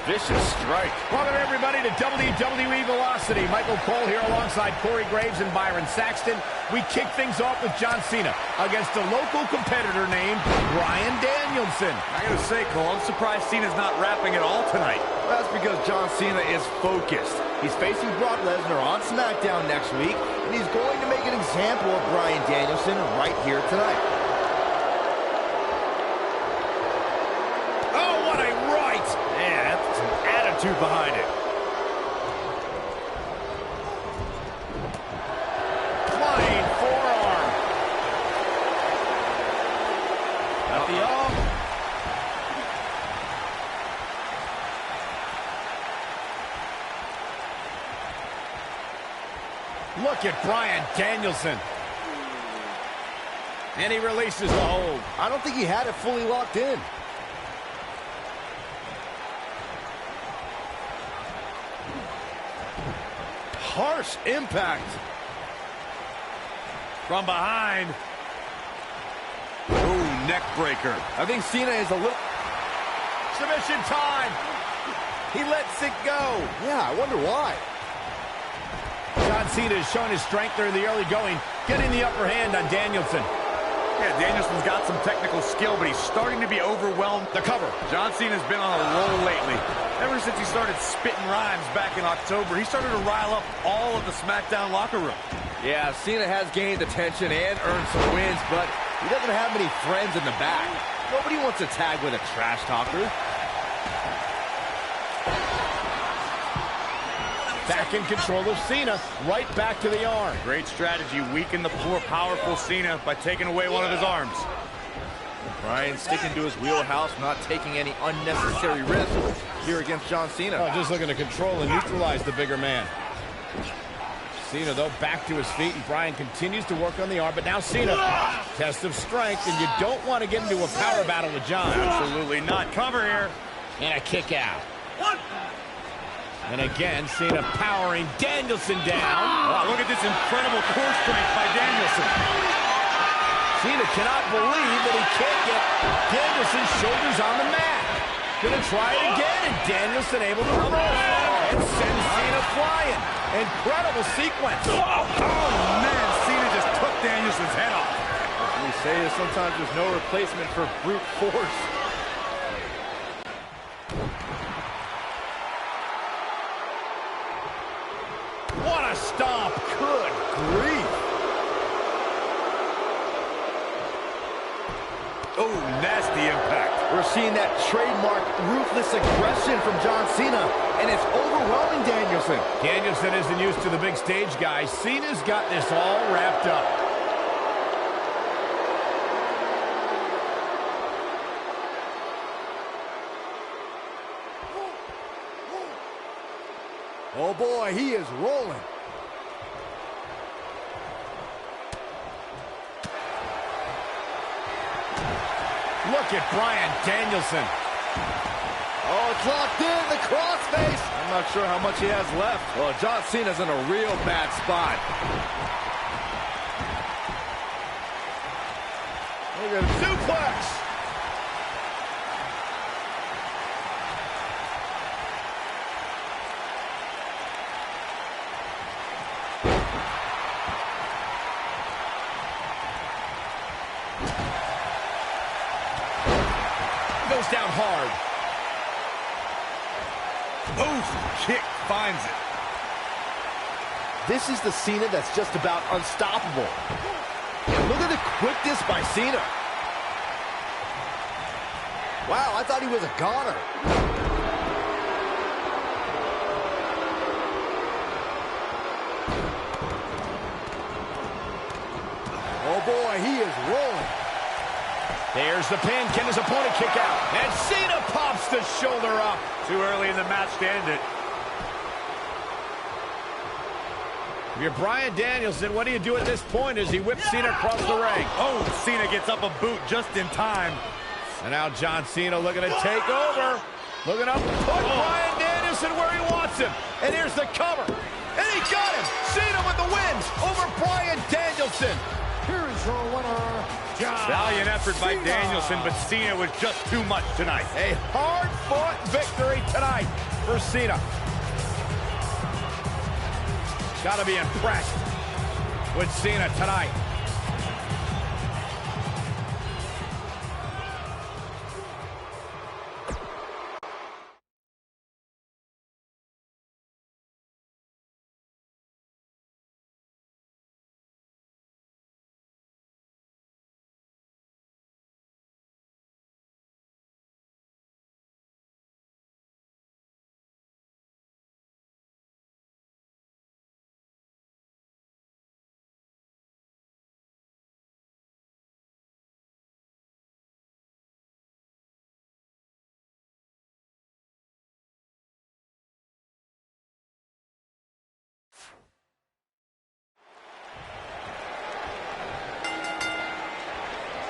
vicious strike. Welcome, everybody, to WWE Velocity. Michael Cole here alongside Corey Graves and Byron Saxton. We kick things off with John Cena against a local competitor named Bryan Danielson. I gotta say, Cole, I'm surprised Cena's not rapping at all tonight. That's because John Cena is focused. He's facing Brock Lesnar on SmackDown next week, and he's going to make an example of Bryan Danielson right here tonight. Oh, what a right! Man, that's some attitude behind it. Flying forearm. At the arm. Look at Bryan Danielson. And he releases the hold. I don't think he had it fully locked in. Harsh impact. From behind. Ooh, neck breaker. I think Cena is a little... Submission time. He lets it go. Yeah, I wonder why. John Cena has shown his strength there in the early going, getting the upper hand on Danielson. Yeah, Danielson's got some technical skill, but he's starting to be overwhelmed. The cover. John Cena's been on a roll lately. Ever since he started spitting rhymes back in October, he started to rile up all of the SmackDown locker room. Yeah, Cena has gained attention and earned some wins, but he doesn't have many friends in the back. Nobody wants to tag with a trash talker. Back in control of Cena, right back to the arm. Great strategy, weaken the poor, powerful Cena by taking away one of his arms. Bryan sticking to his wheelhouse, not taking any unnecessary risks here against John Cena. Oh, just looking to control and neutralize the bigger man. Cena, though, back to his feet, and Bryan continues to work on the arm, but now Cena, test of strength, and you don't want to get into a power battle with John. Absolutely not. Cover here. And a kick out. And again, Cena powering Danielson down. Wow, look at this incredible core strength by Danielson. Cena cannot believe that he can't get Danielson's shoulders on the mat. Gonna try it again, and Danielson able to reverse and send Cena flying. Incredible sequence. Oh, man, Cena just took Danielson's head off. As we say, sometimes there's no replacement for brute force. What a stomp. Good grief. Oh, nasty impact. We're seeing that trademark ruthless aggression from John Cena, and it's overwhelming Danielson. Danielson isn't used to the big stage, guys. Cena's got this all wrapped up. Oh boy, he is rolling. Look at Bryan Danielson. Oh, it's locked in, the crossface. I'm not sure how much he has left. Well, John Cena's in a real bad spot. Look at him. Suplex. Goes down hard. Oof, kick finds it. This is the Cena that's just about unstoppable. And look at the quickness by Cena. Wow, I thought he was a goner. Oh boy, he is rolling. There's the pin. Can his opponent kick out? And Cena pops the shoulder up. Too early in the match to end it. If you're Bryan Danielson, what do you do at this point as he whips Cena across the ring? Oh, Cena gets up a boot just in time. And now John Cena looking to take over. Looking up to put Bryan Danielson where he wants him. And here's the cover. And he got him. Cena with the win over Bryan Danielson. Here is your winner, Valiant effort by Danielson, but Cena was just too much tonight. A hard-fought victory tonight for Cena. Gotta be impressed with Cena tonight.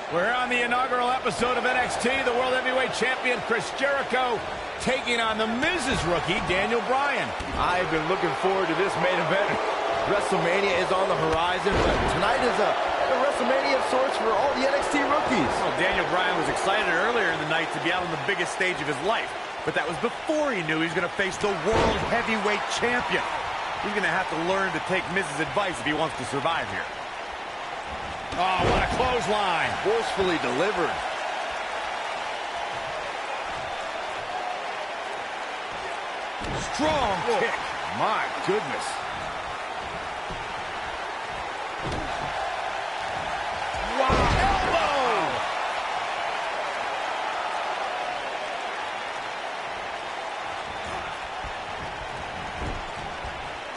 We're on the inaugural episode of NXT. The World Heavyweight Champion Chris Jericho taking on the Miz's rookie, Daniel Bryan. I've been looking forward to this main event. WrestleMania is on the horizon, but tonight is a WrestleMania of sorts for all the NXT rookies. Well, Daniel Bryan was excited earlier in the night to be out on the biggest stage of his life, but that was before he knew he was going to face the World Heavyweight Champion. He's going to have to learn to take Miz's advice if he wants to survive here. Oh, what a clothesline. Forcefully delivered. Strong kick. My goodness. Wow, elbow.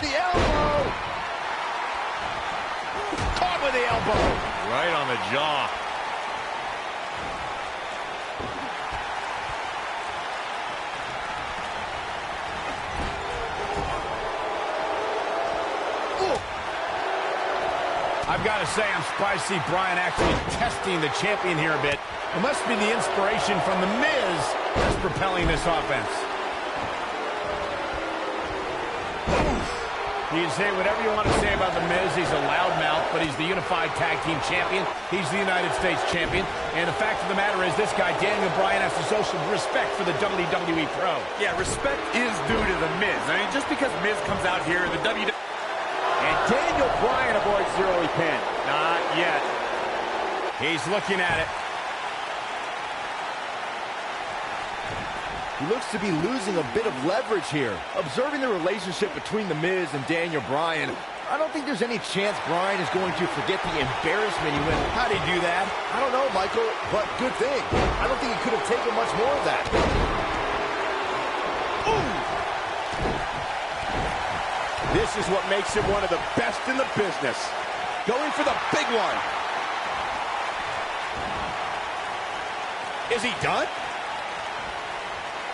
The elbow. Caught with the elbow. Right on the jaw. I've got to say, I'm surprised to see Bryan actually testing the champion here a bit. It must be the inspiration from The Miz that's propelling this offense. You can say whatever you want to say about The Miz. He's a loudmouth, but he's the unified tag team champion. He's the United States champion. And the fact of the matter is, this guy, Daniel Bryan, has to show some respect for the WWE Pro. Yeah, respect is due to The Miz. I mean, just because Miz comes out here in the WWE... And Daniel Bryan avoids zero pin. Not yet. He's looking at it. He looks to be losing a bit of leverage here. Observing the relationship between The Miz and Daniel Bryan, I don't think there's any chance Bryan is going to forget the embarrassment he went. How'd he do that? I don't know, Michael, but good thing. I don't think he could have taken much more of that. Ooh. This is what makes him one of the best in the business. Going for the big one. Is he done?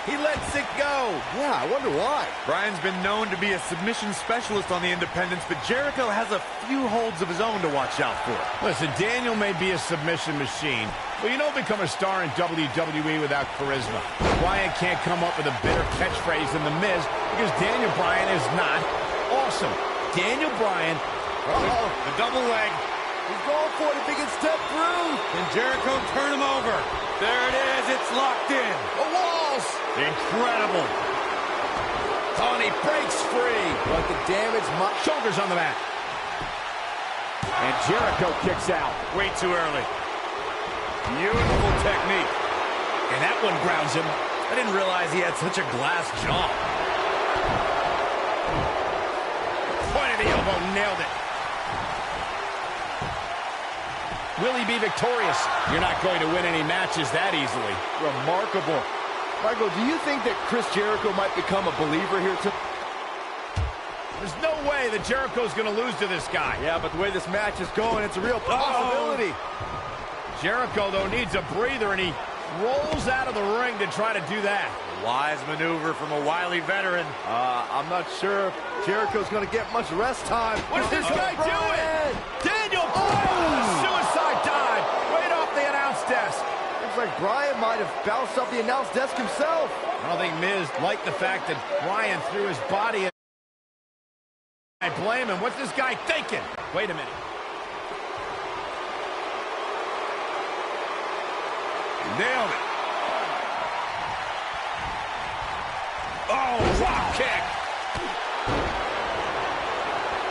He lets it go. Yeah, I wonder why. Bryan's been known to be a submission specialist on the independents, but Jericho has a few holds of his own to watch out for. Listen, Daniel may be a submission machine, but you don't become a star in WWE without charisma. Bryan can't come up with a better catchphrase than The Miz because Daniel Bryan is not awesome. Daniel Bryan. Uh-oh. The double leg. He's going for it if he can step through. Can Jericho turn him over? There it is. It's locked in. The walls. Incredible. Oh, and he breaks free. But the damage... Shoulders on the mat. And Jericho kicks out. Way too early. Beautiful technique. And that one grounds him. I didn't realize he had such a glass jaw. Point of the elbow, nailed it. Will he be victorious? You're not going to win any matches that easily. Remarkable. Michael, do you think that Chris Jericho might become a believer here too? There's no way that Jericho's going to lose to this guy. Yeah, but the way this match is going, it's a real possibility. Jericho, though, needs a breather, and he rolls out of the ring to try to do that. Wise maneuver from a wily veteran. I'm not sure if Jericho's going to get much rest time. What's this guy doing? Daniel Bryan! Suicide dive right off the announce desk. Looks like Bryan might have bounced off the announce desk himself. I don't think Miz liked the fact that Bryan threw his body in. I blame him. What's this guy thinking? Wait a minute. Nailed it. Oh, drop kick.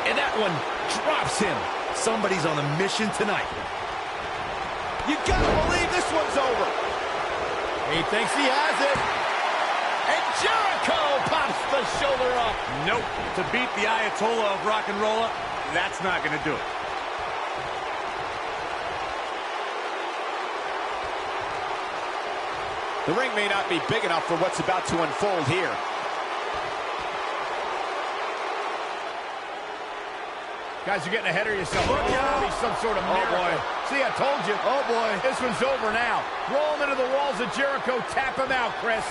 And that one drops him. Somebody's on a mission tonight. You gotta believe this one's over. He thinks he has it. And Jericho pops the shoulder up. Nope. To beat the Ayatollah of rock and roll, that's not going to do it. The ring may not be big enough for what's about to unfold here. Guys, you're getting ahead of yourself. Look out. Be some sort of miracle. Oh, boy. See, I told you. Oh, boy. This one's over now. Roll him into the walls of Jericho. Tap him out, Chris.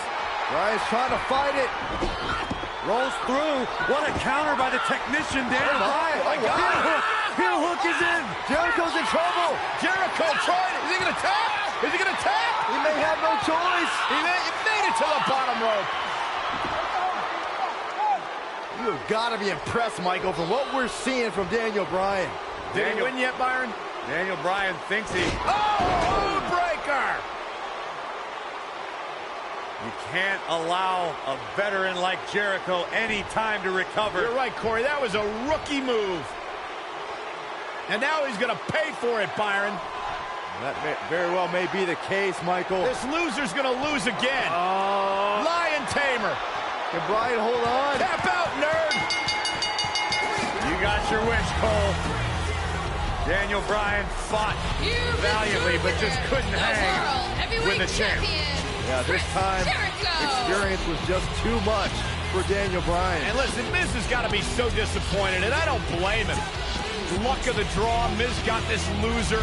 Bryan's trying to fight it. Rolls through. What a counter by the technician, Dan. Oh, my God. Heel hook is in. Jericho's in trouble. Jericho tried it. Is he going to tap? Is he going to tap? He may have no choice. He made it to the bottom rope. You've got to be impressed, Michael, from what we're seeing from Daniel Bryan. Did he win yet, Byron? Daniel Bryan thinks he... Oh, breaker! You can't allow a veteran like Jericho any time to recover. You're right, Corey. That was a rookie move. And now he's going to pay for it, Byron. That very well may be the case, Michael. This loser's going to lose again. Lion Tamer. Can Bryan hold on? Tap out, nerd. You got your wish, Cole. Daniel Bryan fought valiantly, but just couldn't hang with the champ. Yeah, this time, experience was just too much for Daniel Bryan. And listen, Miz has got to be so disappointed, and I don't blame him. Luck of the draw, Miz got this loser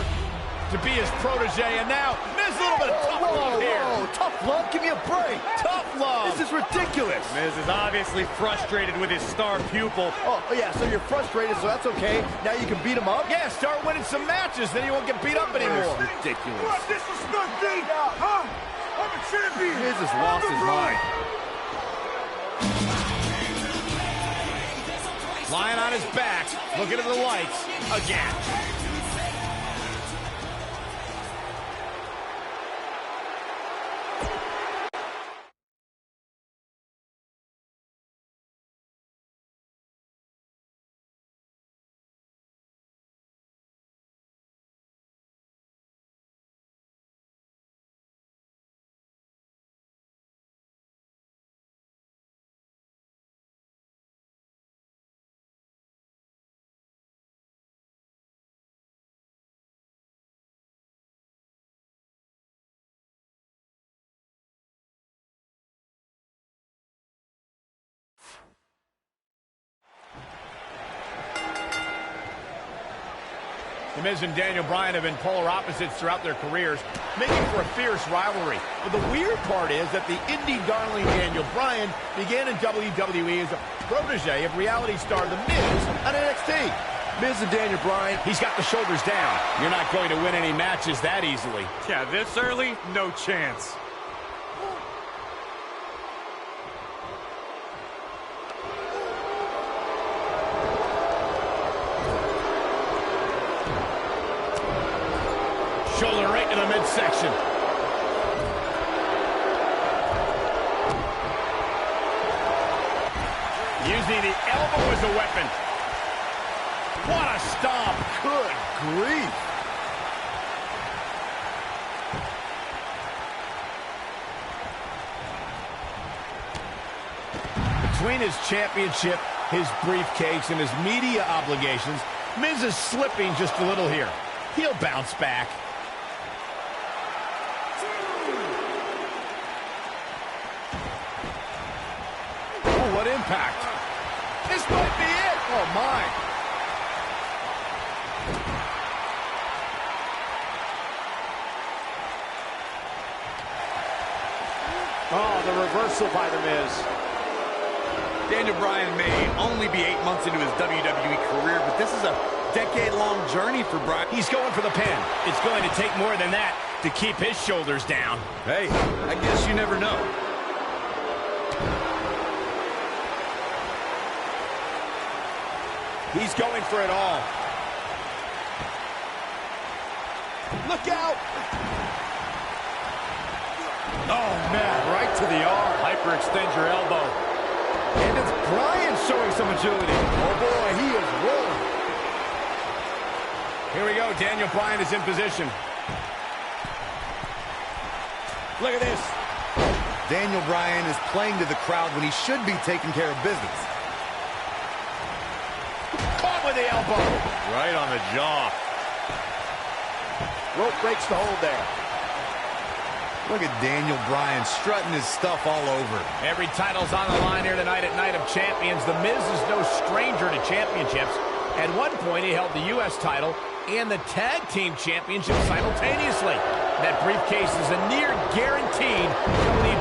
to be his protege, and now Miz a little bit of tough love here. Whoa, tough love? Give me a break. Tough love. This is ridiculous. Miz is obviously frustrated with his star pupil. Oh, yeah, so you're frustrated, so that's okay. Now you can beat him up? Yeah, start winning some matches, then you won't get beat up anymore. That's ridiculous. What, disrespect me? Huh? I'm a champion. Miz has lost his mind. Lying on his back, looking at the lights again. The Miz and Daniel Bryan have been polar opposites throughout their careers, making for a fierce rivalry. But the weird part is that the indie darling Daniel Bryan began in WWE as a protege of reality star The Miz on NXT. Miz and Daniel Bryan. He's got the shoulders down. You're not going to win any matches that easily. Yeah, this early, no chance. Shoulder right in the midsection. Using the elbow as a weapon. What a stomp. Good grief. Between his championship, his briefcase, and his media obligations, Miz is slipping just a little here. He'll bounce back. Oh, what impact. This might be it. Oh, my. Oh, the reversal by The Miz. Daniel Bryan may only be 8 months into his WWE career, but this is a decade-long journey for Bryan. He's going for the pin. It's going to take more than that to keep his shoulders down. Hey, I guess you never know. He's going for it all. Look out! Oh, man, right to the arm. Hyperextend your elbow. And it's Bryan showing some agility. Oh, boy, he is rolling. Here we go. Daniel Bryan is in position. Look at this. Daniel Bryan is playing to the crowd when he should be taking care of business. Caught with the elbow. Right on the jaw. Rope breaks the hold there. Look at Daniel Bryan strutting his stuff all over. Every title's on the line here tonight at Night of Champions. The Miz is no stranger to championships. At one point, he held the U.S. title and the Tag Team Championship simultaneously. That briefcase is a near-guaranteed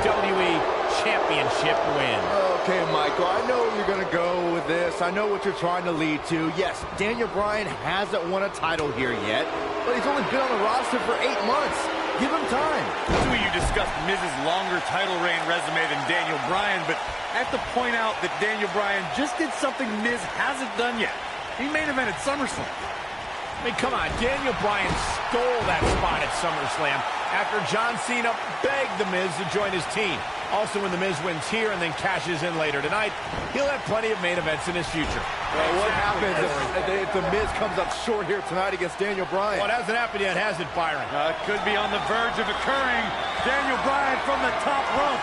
WWE Championship win. Okay, Michael, I know where you're going to go with this. I know what you're trying to lead to. Yes, Daniel Bryan hasn't won a title here yet, but he's only been on the roster for 8 months. Give him time. Two of you discussed Miz's longer title reign resume than Daniel Bryan, but I have to point out that Daniel Bryan just did something Miz hasn't done yet. He main evented SummerSlam. I mean, come on, Daniel Bryan stole that spot at SummerSlam after John Cena begged The Miz to join his team. Also, when The Miz wins here and then cashes in later tonight, he'll have plenty of main events in his future. Well, what happens if The Miz comes up short here tonight against Daniel Bryan? Well, it hasn't happened yet, has it, Byron? It could be on the verge of occurring. Daniel Bryan from the top rope.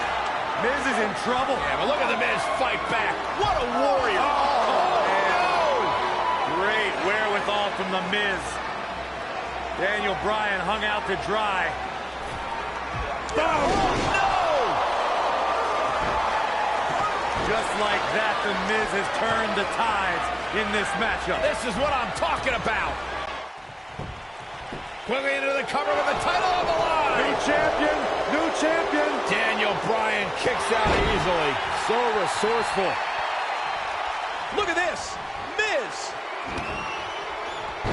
Miz is in trouble. Yeah, but look at The Miz fight back. What a warrior. Great wherewithal from The Miz. Daniel Bryan hung out to dry. Oh, no! Just like that, The Miz has turned the tides in this matchup. This is what I'm talking about. Quickly into the cover with the title on the line. New champion, new champion. Daniel Bryan kicks out easily. So resourceful. Look at this. Miz.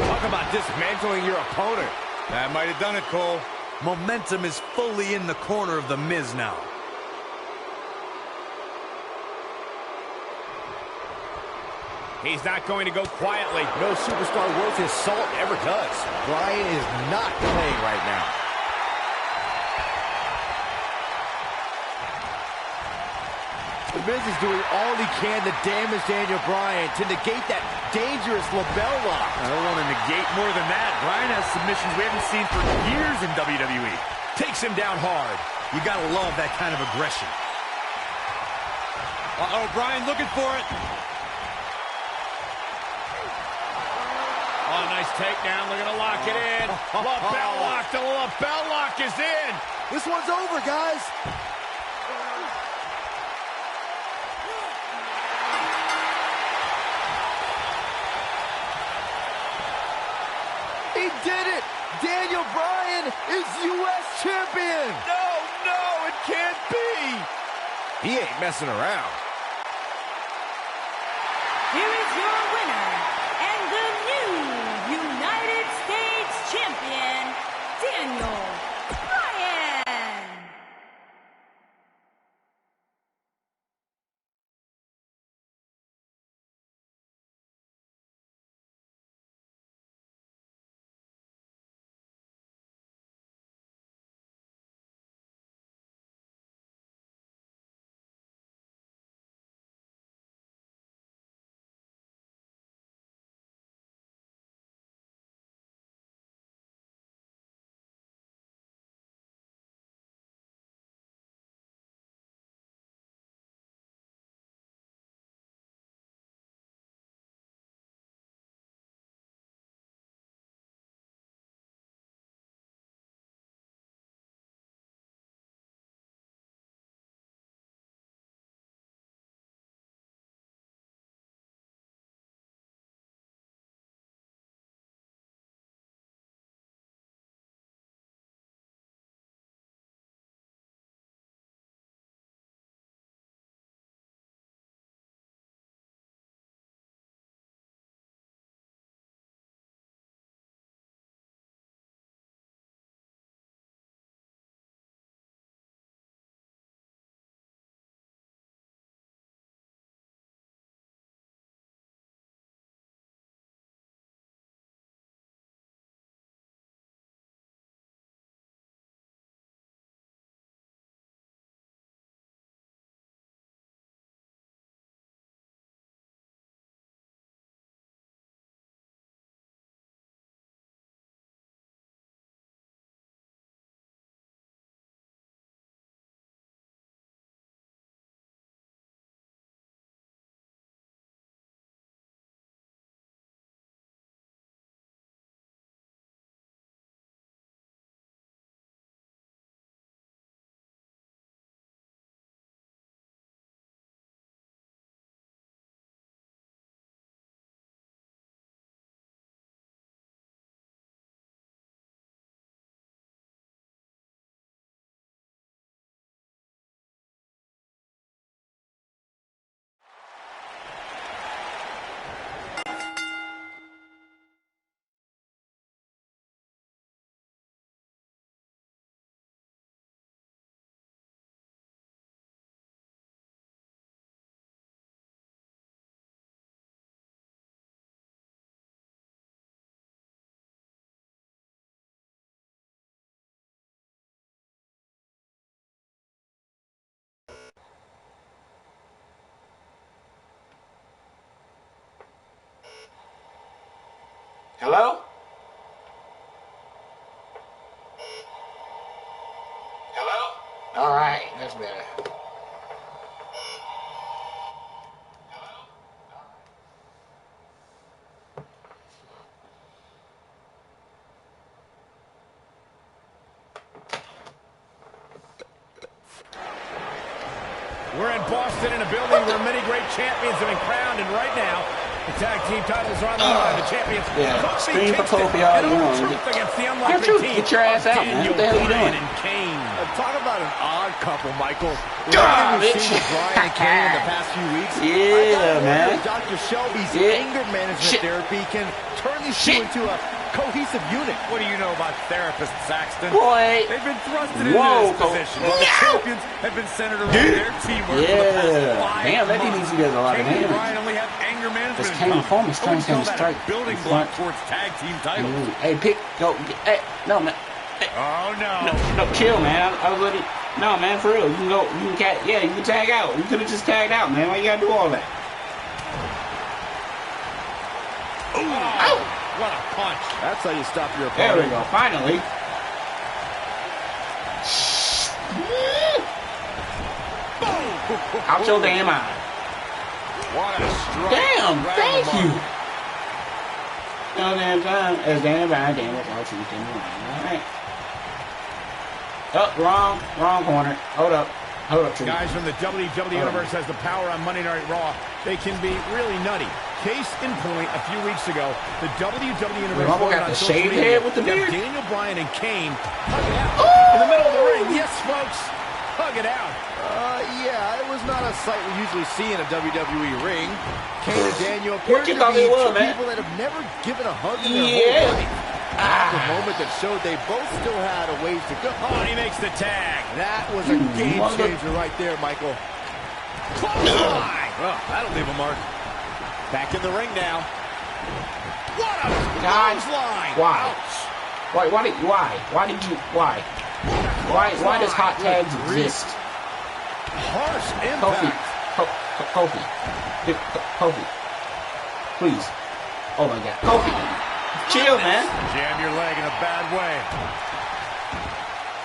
Talk about dismantling your opponent. That might have done it, Cole. Momentum is fully in the corner of The Miz now. He's not going to go quietly. No superstar worth his salt ever does. Bryan is not playing right now. The Miz is doing all he can to damage Daniel Bryan, to negate that dangerous label lock. I don't want to negate more than that. Bryan has submissions we haven't seen for years in WWE. Takes him down hard. You gotta love that kind of aggression. Uh-oh, Bryan looking for it. Oh, nice takedown. Looking to lock it in. Lapel lock. The lapel lock is in. This one's over, guys. He did it! Daniel Bryan is U.S. champion! No, it can't be. He ain't messing around. Here is your winner, and the new United States champion, Daniel Hello? Hello? All right, that's better. We're in Boston in a building where many great champions have been crowned, and right now, the tag team titles are on the line. The champions, Scream for Kofi all you want. against the Get unlikely team. your ass out, man. What the hell are you doing? And Kane. Talk about an odd couple, Michael. God, We've bitch. seen with Bryan and Kane in the past few weeks. Yeah, man. Dr. Shelby's Yeah. anger management Shit. therapy can turn these Shit. two into a cohesive unit. What do you know about therapists, Saxton? Boy. They've been thrusted into Whoa, this position. Cole. While the No. champions have been centered around their teamwork for the past Yeah. 5 Damn, that months. DDT does a lot of Kane and damage. Bryan only have anger management This in Kane common. home is trying Always to call that a strike building in block front. towards tag team titles. Hey, pick, go. Hey, no, man. Hey, Oh, no. no, chill, man. I was letting. No, man, for real. You can go. You can yeah, you can tag out. You could have just tagged out, man. Why you gotta do all that? Oh, what a punch. That's how you stop your There opponent. we go. Finally. Out your damn eye. What a strike. Damn, Right thank on the you. mark. No damn time. As damn bad, damn it. All truth, damn right. All right. Oh, wrong corner. Hold up, Truth. Guys from the WWE Universe has the power on Monday Night Raw. They can be really nutty. Case in point, a few weeks ago, the WWE Universe Rumble got on the social shaved media head with the to have beard. Daniel Bryan and Kane hug it out in the middle of the ring. Yes, folks, hug it out. Yeah, it was not a sight we usually see in a WWE ring. Kane and Daniel What appear you to thought be it was, two man? people that have never given a hug in their Yeah. whole life. The moment that showed they both still had a ways to go. Oh, and he makes the tag. That was a game changer right there, Michael. Clothesline. Oh, that'll leave a mark. Back in the ring now. What a God. clothesline. Why? Ouch. Why does hot tags exist? Harsh Kofi. impact. Kofi. Please. Oh my God. Kofi. Chill, man. Jam your leg in a bad way.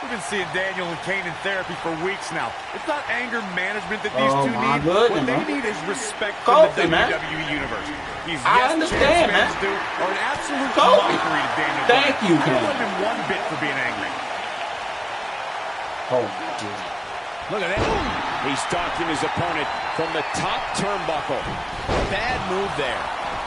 We've been seeing Daniel and Kane in therapy for weeks now. It's not anger management that these Oh, two my need. goodness, What they man. need is respect from the Kofi, man. WWE Universe. These I yes understand, chance fans man. do are an absolute Kofi. mockery to Daniel Thank Bryan. you, I don't Kane. blame him one bit for being angry. Oh my God. Look at that. He stalking his opponent from the top turnbuckle. Bad move there.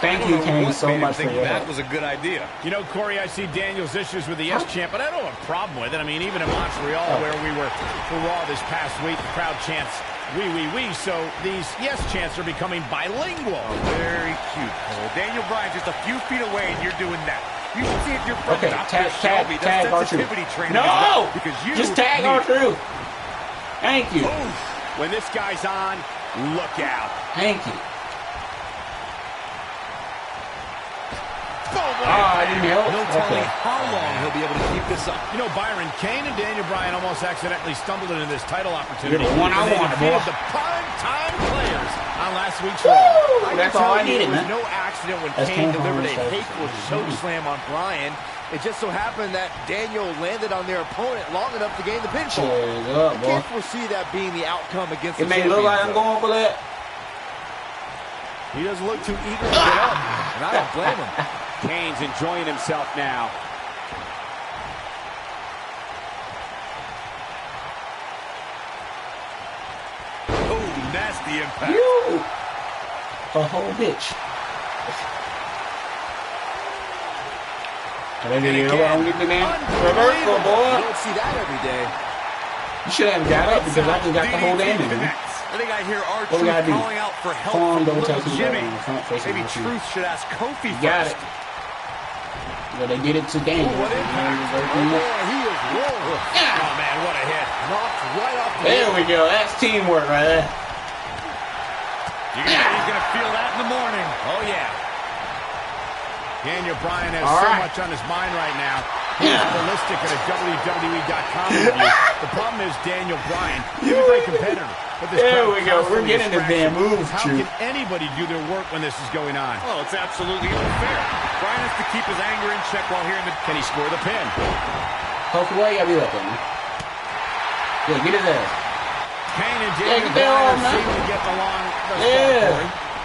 Thank you, Kane, so much for your that help. was a good idea. You know, Corey, I see Daniel's issues with the Yes Champ, but I don't have a problem with it. I mean, even in Montreal, where we were for Raw this past week, the crowd chants, "We, we, we." So these Yes chants are becoming bilingual. Very cute, Cole. Daniel Bryan just a few feet away, and you're doing that. You should see if your friend Okay, Dr. Shelby does tag R-Truth. sensitivity training as No! well, because you Just tag need R-Truth. Thank you. When this guy's on, look out. Thank you. Oh, I didn't help. no telling Okay. how long he'll be able to keep this up. You know, Byron, Kane and Daniel Bryan almost accidentally stumbled into this title opportunity. You're the one I when they wanted, defeated boy. the prime-time players on last week's Raw. Woo! That's tell all I you needed, it was man. no accident when That's Kane Kane delivered a Holmes' hateful favorite. choke slam on Bryan. It just so happened that Daniel landed on their opponent long enough to gain the pinfall. Chill up, boy. Can't foresee that being the outcome against It the may look like I'm champions, going for that. though. He doesn't look too eager to get up, and I don't blame him. Kane's enjoying himself now. Oh, nasty impact. You. A whole bitch. Maybe you know what I'm getting in? Reversal, You boy. don't see that every day. You should have got up because I just got the whole damn in. Connects. I think I hear What we gotta R-Truth do? calling out for help Form from double little tattoo Jimmy. on the front facing Maybe machine. Truth should ask Kofi You got first. it. But they did it to Daniel. What impact. Oh, boy, he is rolling. Oh, man, what a hit. Knocked right off the There we go. That's teamwork right there. He's going to feel that in the morning. Oh, yeah. Daniel Bryan has All so right. much on his mind right now. He's ballistic at a WWE.com review. The problem is Daniel Bryan. He's a great competitor. But this there we go. We're getting the damn move. How can anybody do their work when this is going on? Oh, it's absolutely unfair. Bryan has to keep his anger in check while hearing the... Can he score the pin? Hopefully, why you gotta be like that, man? Yeah, get his ass. Kane and Daniel Bryan seem to get along.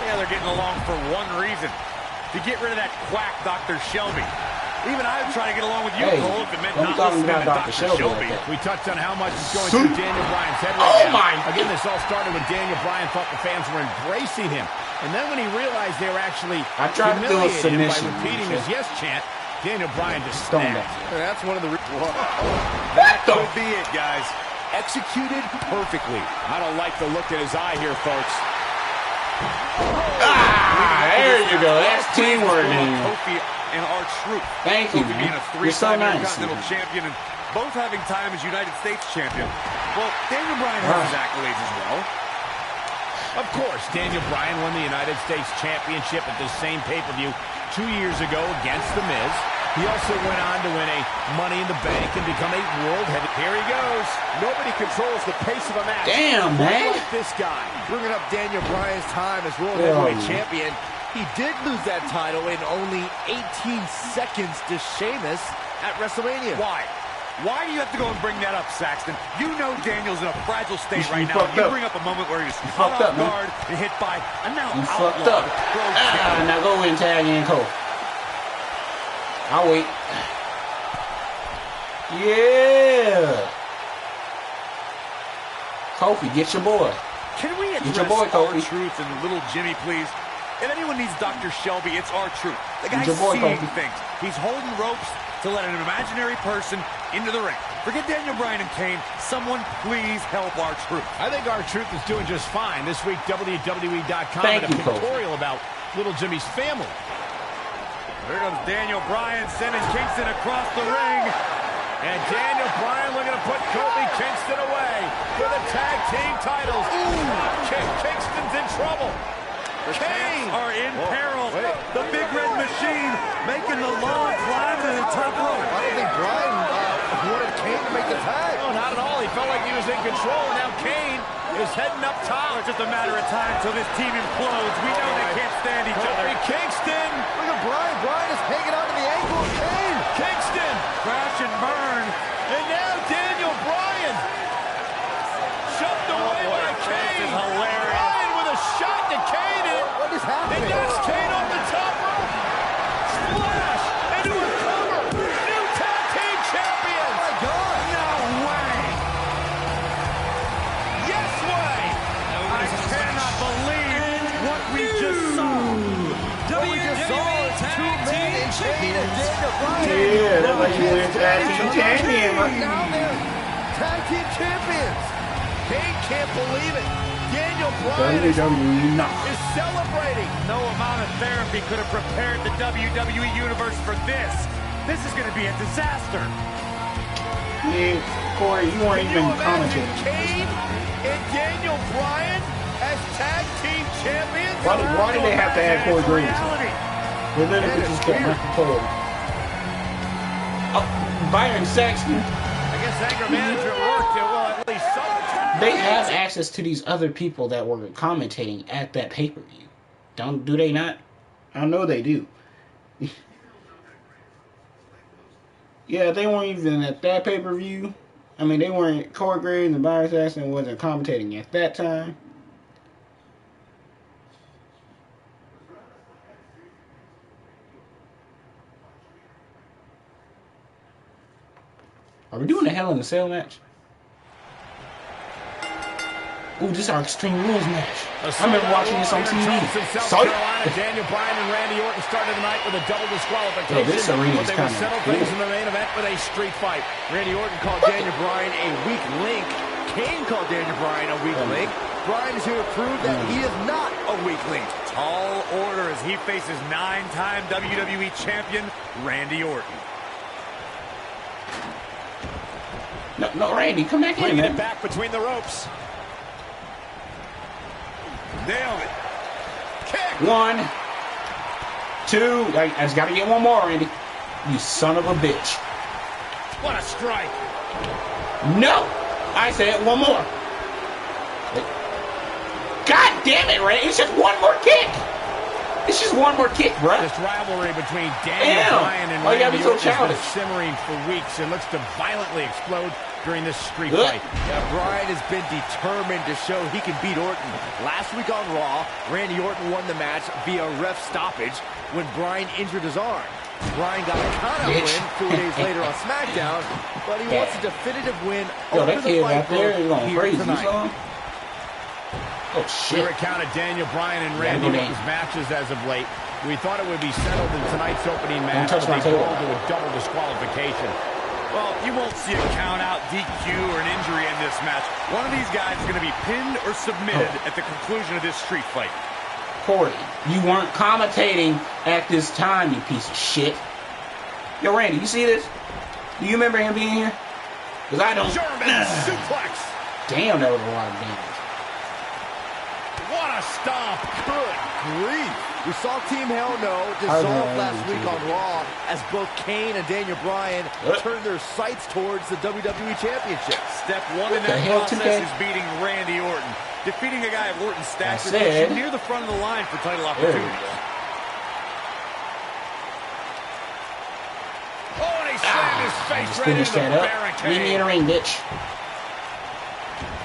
Yeah, they're getting along for one reason. To get rid of that quack Dr. Shelby. Even I would try to get along with you, Cole, if it meant not listening to Dr. Shelby. We touched on how much is going through Daniel Bryan's head right now. Again, this all started when Daniel Bryan thought the fans were embracing him. And then when he realized they were actually humiliating him by repeating his yes chant, Daniel Bryan just snapped. That's one of the reasons. That could be it, guys. Executed perfectly. I don't like the look in his eye here, folks. There you go. That's teamwork, man. Kofi and R-Truth. Thank you, man. Being a three-time Intercontinental champion and both having time as United States champion. Well, Daniel Bryan has his accolades as well. Of course, Daniel Bryan won the United States Championship at the same pay-per-view 2 years ago against The Miz. He also went on to win a Money in the Bank and become a world heavy. Here he goes. Nobody controls the pace of a match. Damn, man. Like this guy. Bringing up Daniel Bryan's time as World Heavyweight Champion. He did lose that title in only 18 seconds to Sheamus at WrestleMania. Why? Why do you have to go and bring that up, Saxton? You know Daniel's in a fragile state right now. You bring up a moment where he's caught off guard and hit by a now outlawed pro champion. Now go in, tag in, Cole. I'll wait. Yeah. Kofi, get your boy. Can we address your boy, Kofi. R-Truth and little Jimmy, please? If anyone needs Dr. Shelby, it's R-Truth. The guy's boy, seeing Kofi. things. He's holding ropes to let an imaginary person into the ring. Forget Daniel Bryan and Kane. Someone please help R-Truth. I think R-Truth is doing just fine. This week, WWE.com Thank had a you, Kofi. pictorial about little Jimmy's family. Here comes Daniel Bryan sending Kingston across the ring. And Daniel Bryan looking to put Kofi Kingston away for the tag team titles. Ooh, Kingston's in trouble. The Kane are in peril. The Big Red Machine making the long climb to the top rope. I don't think Bryan wanted Kane to make the tag. No, not at all. He felt like he was in control. Now Kane is heading up top. It's just a matter of time till this team implodes. We know they can't stand each other. Kingston. Look at Bryan. Bryan is hanging onto the ankle of Kane. Kingston. Crash and burn. And now Daniel Bryan. Shoved away by Kane. This is hilarious. Bryan with a shot to Kane. What is happening? And knocks Kane off the top rope. Splash into a cover. New tag team champions. Oh my God. No way. Yes way. I cannot believe what we just saw. What we just saw is two men in Kane and Daniel Bryan. Yeah, that's like you win tag team champion. Now they're tag team champions. Kane can't believe it. Daniel Bryan is celebrating. No amount of therapy could have prepared the WWE Universe for this. This is going to be a disaster. Yeah, Corey, you weren't even commenting. Kane and Daniel Bryan as tag team champions. Why did they have to add Corey Graves? They literally just got Michael Cole. Byron Saxton. I guess anger management worked. Well, at least some. They have access to these other people that were commentating at that pay-per-view. Do they not? I know they do. Yeah, they weren't even at that pay-per-view. I mean, they weren't. Corey Graves and Byron Saxton wasn't commentating at that time. Are we doing a Hell in a Cell match? Ooh, this is our Extreme Rules match. I remember watching this on TV. South Carolina, Daniel Bryan and Randy Orton started the night with a double disqualification. This arena's they will settle things in the main event with a street fight. Randy Orton called Daniel Bryan a weak link. Kane called Daniel Bryan a weak link. Bryan is here to prove that he is not a weak link. Tall order as he faces 9-time WWE champion Randy Orton. No, Randy, come back in, man. It back between the ropes. Nailed it. Kick. 1, 2. I just got to get one more, Randy. You son of a bitch. What a strike. No! I said one more. God damn it, Ray. It's just one more kick. It's just one more kick, bro. This rivalry between Daniel Bryan and Randy Orton has been simmering for weeks and looks to violently explode during this street fight. Yeah, Bryan has been determined to show he can beat Orton. Last week on Raw, Randy Orton won the match via ref stoppage when Bryan injured his arm. Bryan got a count-out win 4 days later on SmackDown, but he wants a definitive win over the fight here tonight. Oh, shit. We recounted Daniel Bryan and Randy Orton's matches as of late. We thought it would be settled in tonight's opening match, but they rolled to a double disqualification. Well, you won't see a count-out, DQ, or an injury in this match. One of these guys is going to be pinned or submitted at the conclusion of this street fight. Corey, you weren't commentating at this time, you piece of shit. Yo, Randy, you see this? Do you remember him being here? Because I don't. German suplex. Damn, that was a lot of damage. What a stomp. Good grief. We saw Team Hell No dissolve last week on Raw as both Kane and Daniel Bryan turned their sights towards the WWE Championship. Step one in that process is beating Randy Orton. Defeating a guy of Orton's stature puts you near the front of the line for title opportunities. Oh, and he slammed his face right into the barricade. Leave me in the ring, bitch.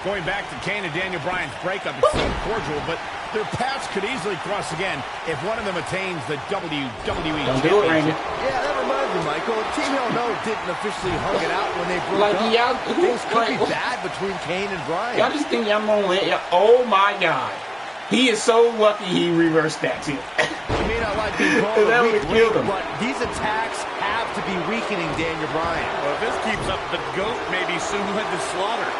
Going back to Kane and Daniel Bryan's breakup, it seemed cordial, but their paths could easily cross again if one of them attains the WWE Championship. Do it, Randy. Yeah, that reminds me, Michael. Team Hell No didn't officially hug it out when they broke up. Things could be bad between Kane and Bryan. Y'all just think y'all gonna win? Oh my God. He is so lucky he reversed that too. You may not like being called a weak link, but these attacks have to be weakening Daniel Bryan. Well, if this keeps up, the GOAT may be soon led to slaughter.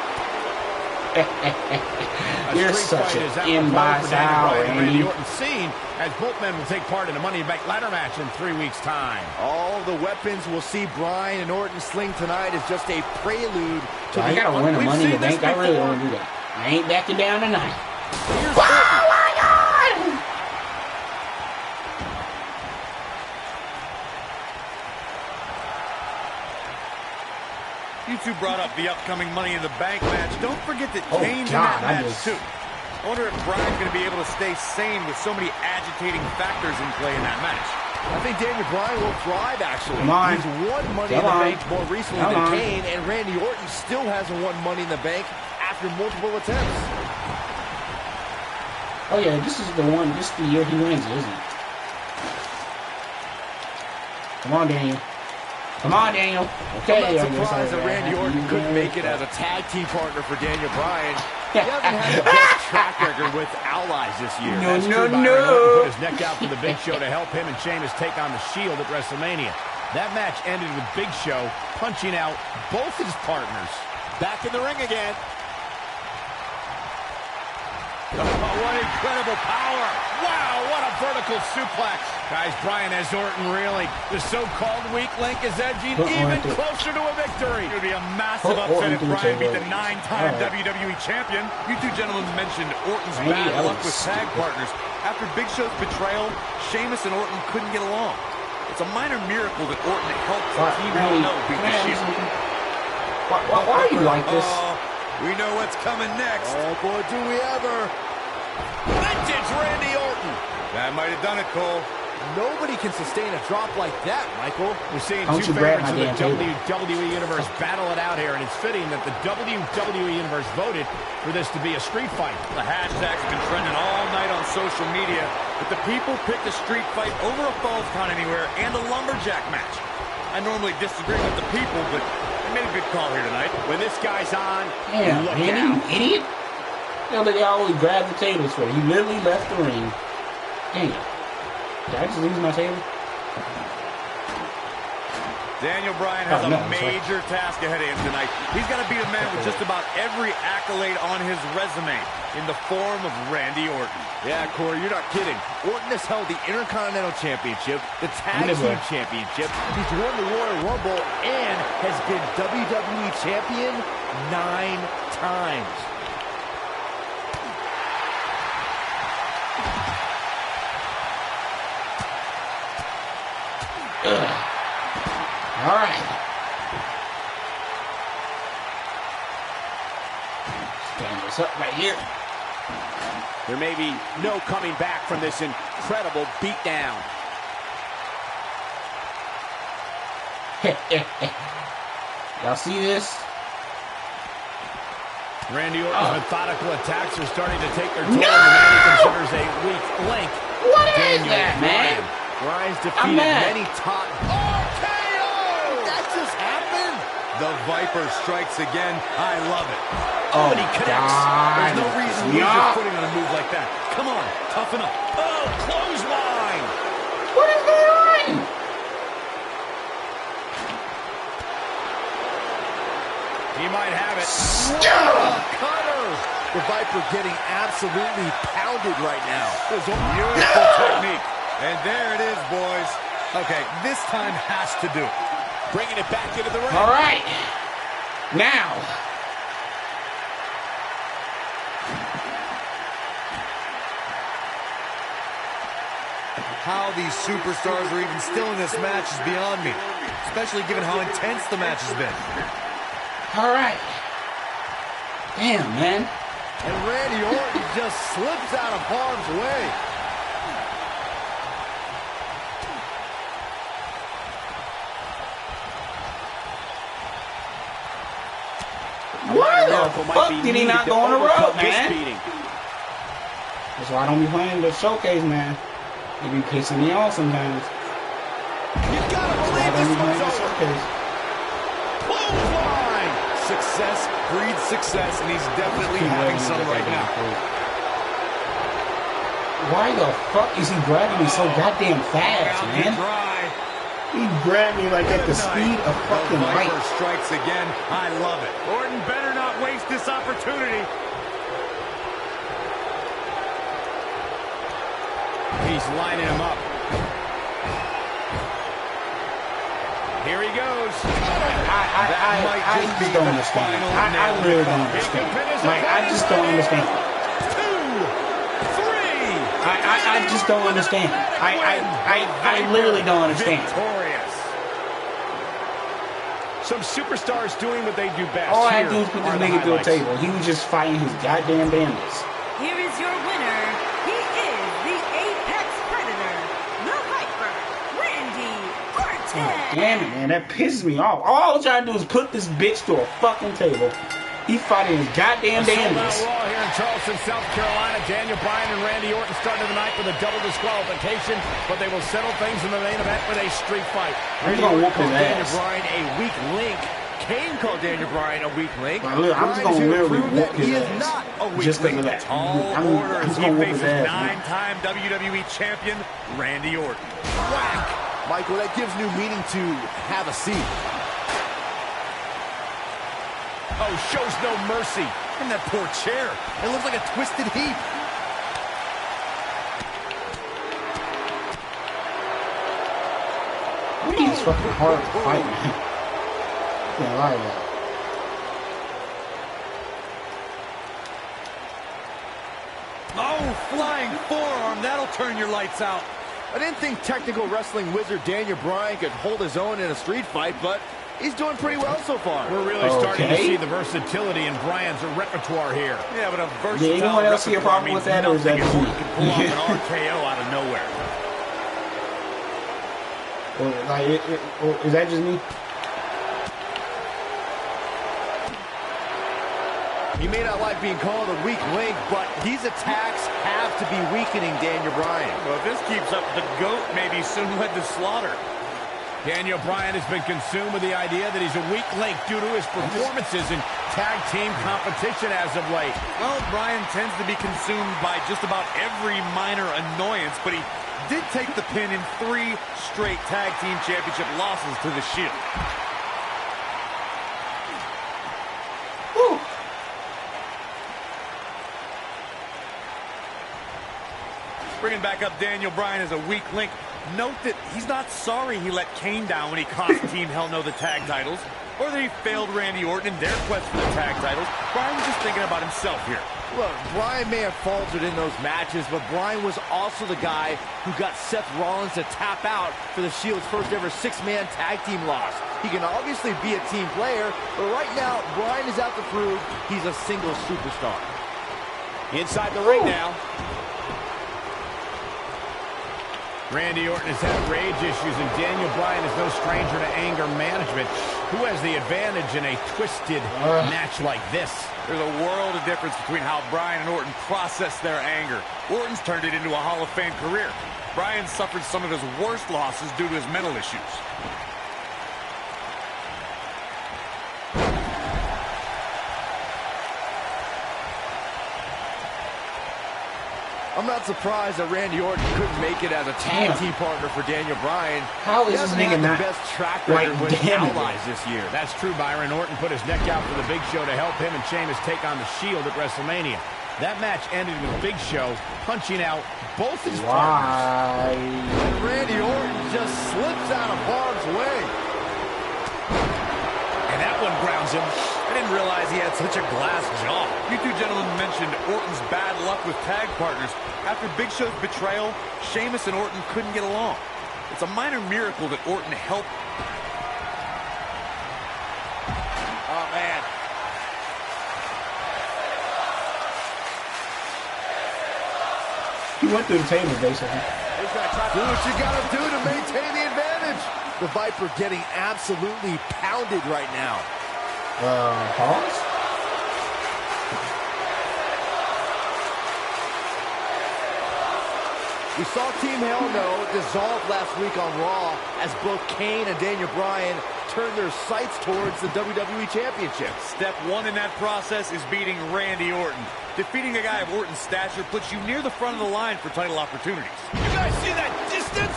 You're such an imbecile, Randy. Orton seen as both men will take part in a Money in the Bank ladder match in 3 weeks' time. All the weapons we'll see Bryan and Orton sling tonight is just a prelude to I gotta win a Money in the Bank. I really want to do that. I ain't backing down tonight. Oh my God! You two brought up the upcoming Money in the Bank match. Don't forget that Kane's in that match, too. I wonder if Bryan's going to be able to stay sane with so many agitating factors in play in that match. I think Daniel Bryan will thrive, actually. He's won Money in the Bank more recently than Kane, and Randy Orton still hasn't won Money in the Bank after multiple attempts. Oh, yeah, this is the one, this is the year he wins, isn't it? Come on, Daniel. Come on, Daniel. Okay. I'm not surprised that Randy Orton couldn't make it as a tag team partner for Daniel Bryan. He hasn't had the best track record with allies this year. No. Put his neck out for the Big Show to help him and Sheamus take on the Shield at WrestleMania. That match ended with Big Show punching out both his partners. Back in the ring again. Oh, what incredible power. Wow, what a vertical suplex. Guys, Bryan has Orton reeling. The so-called weak link is edging even closer to a victory. It would be a massive upset if Bryan beat the 9-time WWE champion. You two gentlemen mentioned Orton's bad luck with tag partners. After Big Show's betrayal, Sheamus and Orton couldn't get along. It's a minor miracle that Orton helped Team Hell No beat the Shield. Why are you like this? We know what's coming next. Oh, boy, do we ever. Vintage Randy Orton. That might have done it, Cole. Nobody can sustain a drop like that, Michael. We're seeing two favorites of the WWE Universe battle it out here, and it's fitting that the WWE Universe voted for this to be a street fight. The hashtags have been trending all night on social media, but the people picked a street fight over a Falls Count Anywhere and a lumberjack match. I normally disagree with the people, but they made a good call here tonight. When this guy's on, damn, look Randy, out. you idiot. You know, they always grab the tables for you. You literally left the ring. Damn. Did I just lose my table? Daniel Bryan has a major task ahead of him tonight. He's got to beat a man with just about every accolade on his resume in the form of Randy Orton. Yeah, Corey, you're not kidding. Orton has held the Intercontinental Championship, the Tag Team Championship. He's won the Royal Rumble and has been WWE Champion 9 times. All right. Stand this up right here. There may be no coming back from this incredible beatdown. Y'all see this? Randy Orton's methodical attacks are starting to take their toll on the man he considers a weak link. What is Daniel that, man? Bryan's defeated many top... RKO! That just happened! The Viper strikes again. I love it. Oh, But he connects. There's no reason to lose your Yeah. footing on a move like that. Come on, toughen up. Oh, clothesline! What is going on? He might have it. Cutter! The Viper getting absolutely pounded right now. Beautiful technique. And there it is, boys. Okay, this time has to do it. Bringing it back into the ring. All right. Now. How these superstars are even still in this match is beyond me, especially given how intense the match has been. All right. Damn, man. And Randy Orton just slips out of harm's way. Why the fuck did he not go on the road, This man? beating. That's why I don't be playing the showcase, man. They be pissing me off sometimes. You gotta That's why believe I don't this be playing one's the over. showcase. Clothesline! Success breeds success, and he's definitely Keep having waiting some to get right that now. damn food. Why the fuck is he grabbing me so goddamn fast, Out to man? dry. He grabbed me like at the speed of fucking The light. Viper strikes again. I love it. Orton better not waste this opportunity. He's lining him up. Here he goes. I just don't understand. I really don't understand. Like, I just don't understand. 2, 3. I just don't understand. I literally don't understand. Victorious. Some superstars doing what they do best. All I Here do is put this are the nigga through a highlights. table. He was just fighting his goddamn bandits. Here is your winner. He is the Apex Predator, the Viper, Randy Orton. Damn it, man. That pisses me off. All I was trying to do is put this bitch through a fucking table. He fighting his goddamn Sold out bandits. Raw here in Charleston, South Carolina. Daniel Bryan and Randy Orton started the night with a double disqualification, but they will settle things in the main event with a street fight. I'm Randy gonna Orton whoop his called Daniel ass. Bryan a weak link. Kane called Daniel Bryan a weak link. Like, look, I'm just Bryan is gonna here to literally prove whoop that he his is ass. not a weak Just because link. of that. Tall order I'm as gonna he whoop his faces ass, man. 9-time WWE champion Randy Orton. Whack! Michael, that gives new meaning to have a seat. Oh, shows no mercy. And that poor chair. It looks like a twisted heap. He's fucking hard to fight, man. Can't lie about it. Oh, flying forearm. That'll turn your lights out. I didn't think technical wrestling wizard Daniel Bryan could hold his own in a street fight, but he's doing pretty well so far. We're really starting to Okay. see the versatility in Bryan's repertoire here. Yeah, but a versatile anyone else see a repertoire problem with means that, or is that nothing if just me? Orton can pull off an RKO out of nowhere. Or, like, or is that just me? He may not like being called a weak link, but these attacks have to be weakening Daniel Bryan. Well, if this keeps up, the GOAT may be soon led to slaughter. Daniel Bryan has been consumed with the idea that he's a weak link due to his performances in tag team competition as of late. Well, Bryan tends to be consumed by just about every minor annoyance, but he did take the pin in 3 straight tag team championship losses to the Shield. Woo. Bringing back up Daniel Bryan as a weak link. Note that he's not sorry he let Kane down when he cost Team Hell No the tag titles. or that he failed Randy Orton in their quest for the tag titles. Bryan was just thinking about himself here. Look, Bryan may have faltered in those matches, but Bryan was also the guy who got Seth Rollins to tap out for the Shield's first ever 6-man tag team loss. He can obviously be a team player, but right now, Bryan is out to prove he's a single superstar. Inside the ring now. Randy Orton has had rage issues, and Daniel Bryan is no stranger to anger management. Who has the advantage in a twisted match like this? There's a world of difference between how Bryan and Orton process their anger. Orton's turned it into a Hall of Fame career. Bryan suffered some of his worst losses due to his mental issues. I'm not surprised that Randy Orton couldn't make it as a tag team partner for Daniel Bryan. How is this nigga not the best track record with allies this year? That's true, Byron. Orton put his neck out for the Big Show to help him and Sheamus take on the Shield at WrestleMania. That match ended with Big Show punching out both his partners. And Randy Orton just slips out of harm's way. And that one grounds him. I didn't realize he had such a glass jaw. You two gentlemen mentioned Orton's bad luck with tag partners. After Big Show's betrayal, Sheamus and Orton couldn't get along. It's a minor miracle that Orton helped. Oh, man. He went through the table, basically. Do what you gotta do to maintain the advantage. The Viper getting absolutely pounded right now. Pause? We saw Team Hell No dissolve last week on Raw as both Kane and Daniel Bryan turned their sights towards the WWE Championship. Step one in that process is beating Randy Orton. Defeating a guy of Orton's stature puts you near the front of the line for title opportunities. You guys see that distance?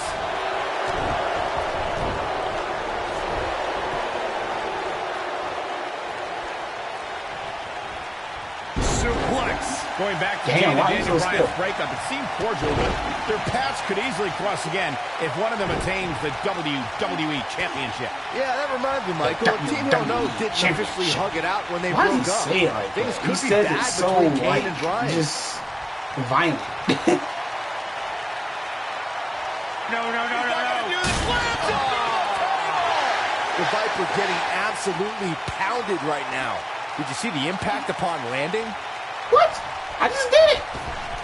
Suplex. Going back to Damn, why Daniel so Bryan's still? breakup, it seemed cordial, but their paths could easily cross again if one of them attains the WWE Championship. Yeah, that reminds me, Michael. Team Hell No didn't officially hug it out when they Why broke does up. he say it like Things that? could He be says bad it so, between Kane like, and Bryan. just violent. No. The Viper getting absolutely pounded right now. Did you see the impact upon landing? What? I just did it.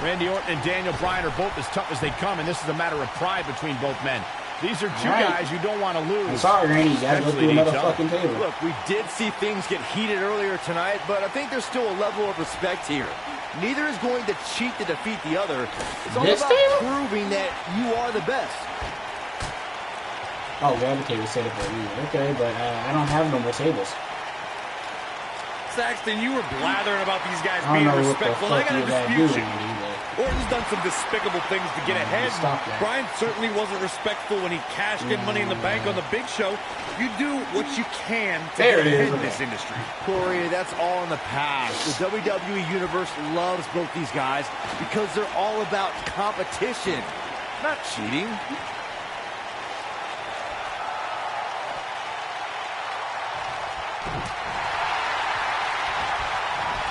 Randy Orton and Daniel Bryan are both as tough as they come, and this is a matter of pride between both men. These are two guys you don't want to lose. I'm sorry, Randy. You gotta go through another fucking table. Look, we did see things get heated earlier tonight, but I think there's still a level of respect here. Neither is going to cheat to defeat the other. It's all about proving that you are the best. Oh, we have a table set up for you. Okay, but I don't have no more tables. Saxton, you were blathering about these guys I being don't know respectful. what I the gotta fuck you dispute you. Randy, Orton's done some despicable things to get ahead. Stop that. Bryan certainly wasn't respectful when he cashed in Money in the Bank on the Big Show. You do what you can to There get it ahead is. in this industry. Corey, that's all in the past. The WWE Universe loves both these guys because they're all about competition, not cheating.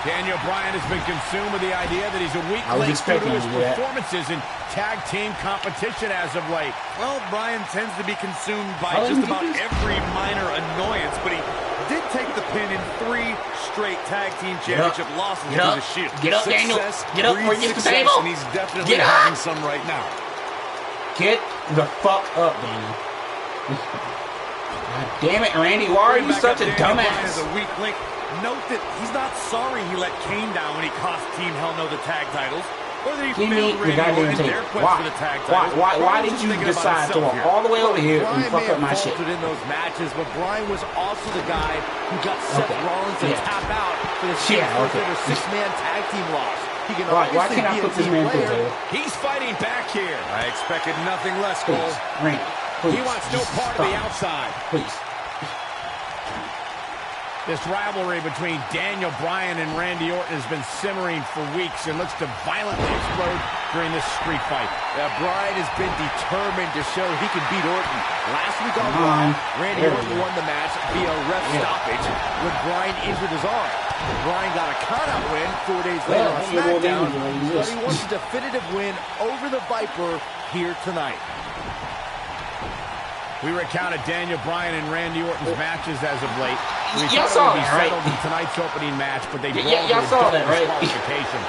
Daniel Bryan has been consumed with the idea that he's a weak I was link due to expecting his you to do that. performances in tag team competition as of late. Well, Bryan tends to be consumed by Oh, just you about did this? every minor annoyance, but he did take the pin in 3 straight tag team championship losses to the Shield. Get up, Daniel. Get up before you get the Success, table. and he's definitely Get having up. some right now. Get the fuck up, Daniel. God damn it, Randy. Why are you Bring back such a up Daniel Bryan dumbass? as a weak link. Note that he's not sorry he let Kane down when he cost Team Hell No the tag titles, or that he Give me failed the Randy goddamn Orton in their table. quest Why? for the tag Why? titles. Why Bryan's did just you thinking about decide to himself go here. all the way over here and Bryan fuck may up have my shit? faltered in those matches, but Bryan was also the guy who got Seth Okay. Rollins to Yeah. tap out for the Shield's Yeah, first okay. ever 6-man tag team loss. He can Why obviously can't I be a put this team man through the player. table? He's fighting back here. I expected nothing less, Cole. Please, Randy. Please. He wants no Just part of the stop. outside. Please. This rivalry between Daniel Bryan and Randy Orton has been simmering for weeks and looks to violently explode during this street fight. Bryan has been determined to show he can beat Orton. Last week on Raw, Randy Orton won the match via ref stoppage when Bryan injured his arm. Bryan got a count-out win 4 days later on SmackDown, but he wants a definitive win over the Viper here tonight. We recounted Daniel Bryan and Randy Orton's matches as of late. We y'all thought saw it would be that, right? settled in tonight's opening match, but they brawled y'all to a saw double that, right? disqualification.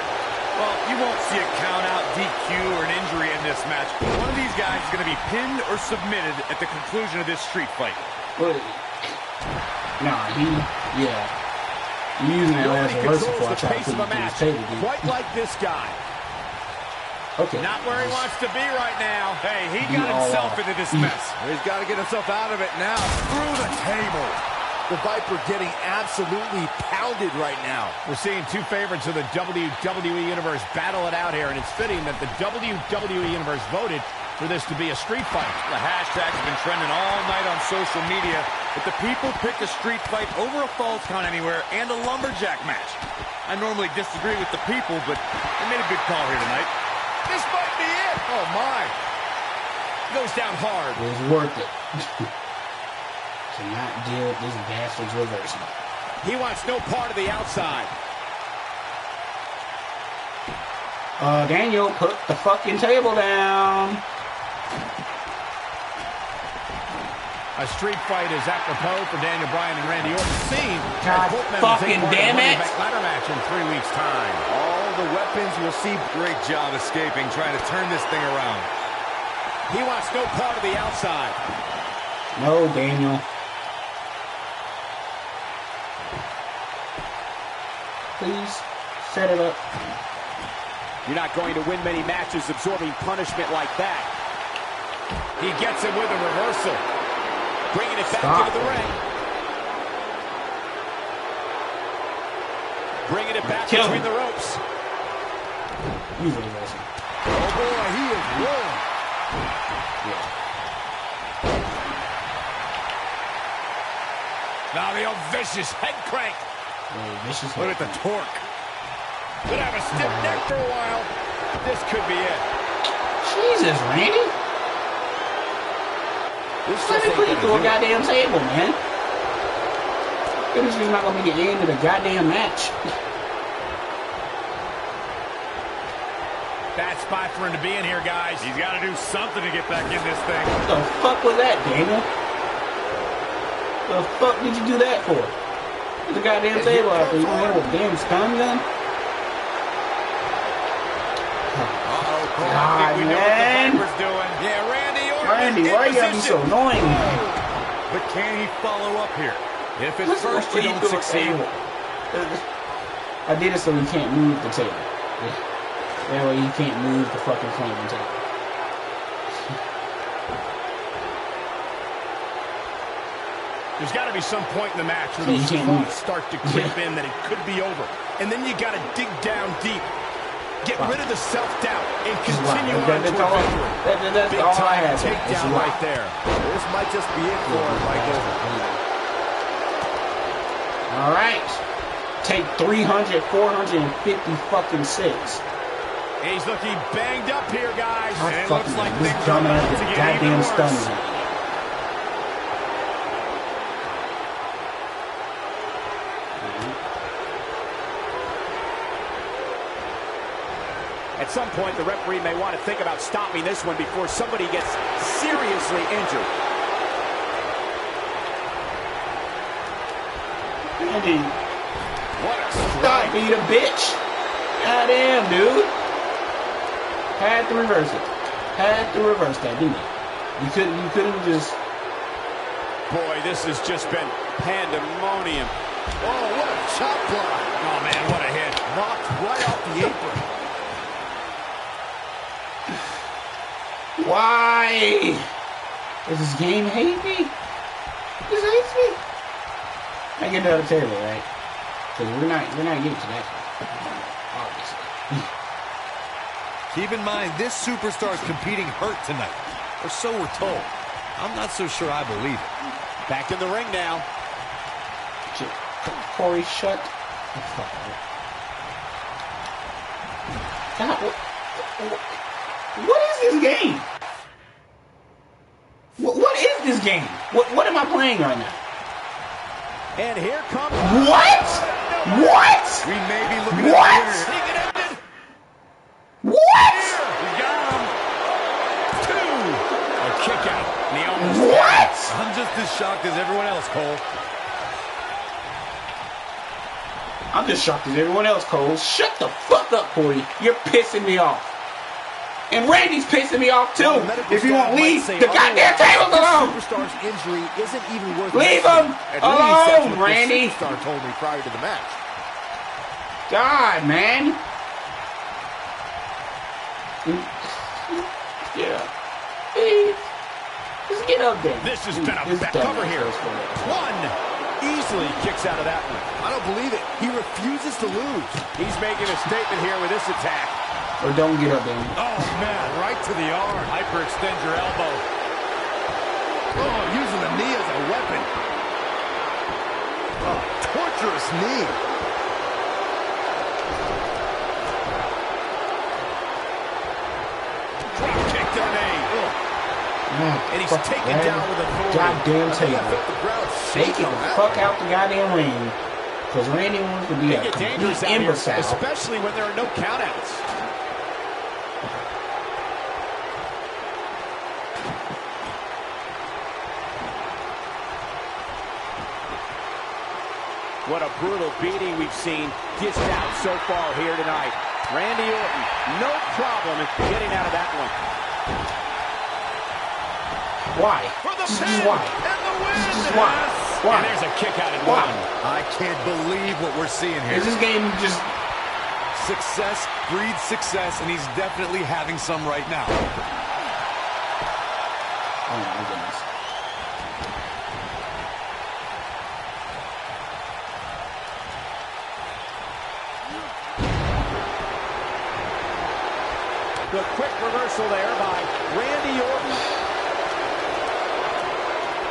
Well, you won't see a count-out, DQ, or an injury in this match. One of these guys is going to be pinned or submitted at the conclusion of this street fight. But, nah, you're using that last reversal before I try to put you through this table, dude. Quite like this guy. Okay. Not where he wants to be right now. Hey, he got himself into this mess. He's got to get himself out of it now. Through the table. The Viper getting absolutely pounded right now. We're seeing two favorites of the WWE Universe battle it out here, and it's fitting that the WWE Universe voted for this to be a street fight. The hashtags have been trending all night on social media, but the people picked a street fight over a Falls Count Anywhere and a lumberjack match. I normally disagree with the people, but they made a good call here tonight. This might be it. Oh, my. Goes down hard. It was worth it. Cannot deal with this bastard's reversal. He wants no part of the outside. Daniel, put the fucking table down. A street fight is apropos for Daniel Bryan and Randy Orton. Seen God fucking damn it. Ladder match in 3 weeks' time. All the weapons will see. Great job escaping, trying to turn this thing around. He wants no part of the outside. No, Daniel. Please, set it up. You're not going to win many matches absorbing punishment like that. He gets it with a reversal. Bringing it back into the ring. Bringing it back between the ropes. He's a reversal. Oh, boy, he is rolling. Yeah. Now the old vicious head crank. Vicious Look at the torque. Could have a stiff neck for a while. This could be it. Jesus, Randy. Let me put you through a goddamn table, man. This is not going to be the end of the goddamn match. Bad spot for him to be in here, guys. He's got to do something to get back in this thing. What the fuck was that, Daniel? The fuck did you do that for? Put the goddamn table out there. You don't have a damn stun gun? God, we know what the Viper's doing. Yeah, Randy Orton. Randy, why you gotta be so annoying? But can he follow up here? If at Listen, first you don't succeed. I did it so he can't move the table. That way he can't move the fucking flaming table. There's got to be some point in the match where So you those can't move. thoughts start to creep in that it could be over. And then you got to dig down deep. Get rid of the self-doubt and continue on toward victory. That's Big all I time have. takedown right there. This might just be it for him, Michael. All right. Take 300, 450 fucking 6. He's looking banged up here, guys. I And it fucking looks like this things are about dumbass to is get even goddamn worse. stunning. At some point, the referee may want to think about stopping this one before somebody gets seriously injured. Andy, What a stop strike. being a bitch. Goddamn, dude. Had to reverse it. Had to reverse that, didn't you? You couldn't just... Boy, this has just been pandemonium. Oh, what a chop block. Oh, man, what a hit. Knocked right off the apron. Why? Does this game hate me? This hates me. I get another table, right? Because we're not getting to that, obviously. Keep in mind, this superstar is competing hurt tonight. Or so we're told. I'm not so sure I believe it. Back in the ring now. Shit. Corey. Shut the fuck up. God, what is this game? What is this game? What am I playing right now? And here comes... What? What? We may be looking at What? the winner. What? We got him. 2. A kick out. And he almost... What? I'm just as shocked as everyone else, Cole. I'm just shocked as everyone else, Cole. Shut the fuck up, Corey. You're pissing me off. And Randy's pissing me off too. If you won't leave the goddamn tables alone. Superstar's injury isn't even worth Leave mentioning. him At least that's alone, what this Randy. superstar told me prior to the match. God, man. Yeah. Please. Just get up there. This has been a It's back done. cover here. 1. Easily kicks out of that one. I don't believe it. He refuses to lose. He's making a statement here with this attack. Or don't get up there. Oh, man, right to the arm. Hyperextend your elbow. Oh, using the knee as a weapon. Oh, torturous knee. Drop kick to the knee. And he's taken down with authority. Goddamn I table. felt the ground Take shaking it on the that fuck one. out the goddamn ring. Because Randy wants to be They a get dangerous complete out here, imbecile. especially when there are no countouts. What a brutal beating we've seen dished out so far here tonight. Randy Orton, no problem in getting out of that one. Why? For the Just pin why? and the win. Just why? Why? And there's a kick out in Why? one. I can't believe what we're seeing here. Is this game just... Success breeds success, and he's definitely having some right now. Oh my goodness. The quick reversal there by Randy Orton.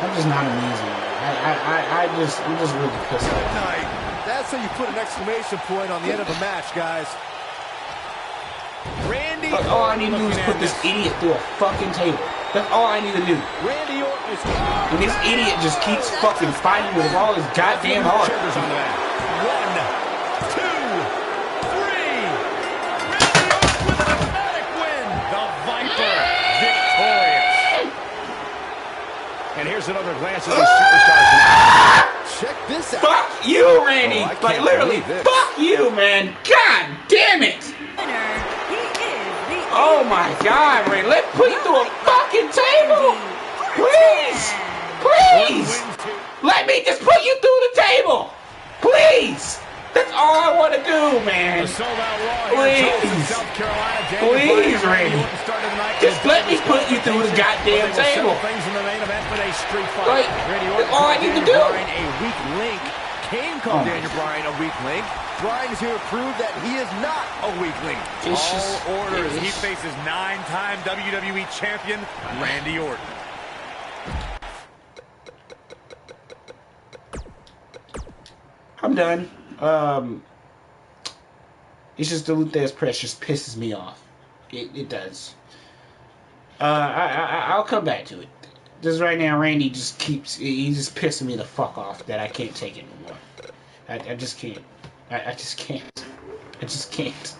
I'm just not amusing. I'm just really pissed off. Night. That's how you put an exclamation point on the end of a match, guys. Randy But all I need to do is looking put at this idiot through a fucking table. That's all I need to do. Randy Orton is... And this idiot just keeps fucking fighting with all his goddamn heart. Shoulders on the mat. 1, 2, 3. Randy Orton with an emphatic win. The Viper victorious. And here's another glance at these superstars. Check this out. Fuck you, Randy. Oh, I like can't literally, believe this. fuck you, man. God damn it. Winner, he is the Oh my God, Randy. Let's put you through a fucking table. Please. Please. Let me just put you through the table. Please. That's all I want to do, man. The sold-out Raw here in Tulsa, Please. South Carolina. Please, Randy. Just let me put you through the goddamn table. Things in the main event with a street fight. Like, Randy that's Orton all I called need to Daniel do. Bryan a weak link. Kane called Oh. Daniel Bryan a weak link. Bryan is here to prove that he is not a weak link. It's just All orders. He it's- faces 9-time WWE champion Randy Orton. I'm done. It's just the Luthez press just pisses me off. It does. I'll come back to it. Just right now, Randy just he's just pissing me the fuck off that I can't take it anymore. I just can't. I just can't. I just can't.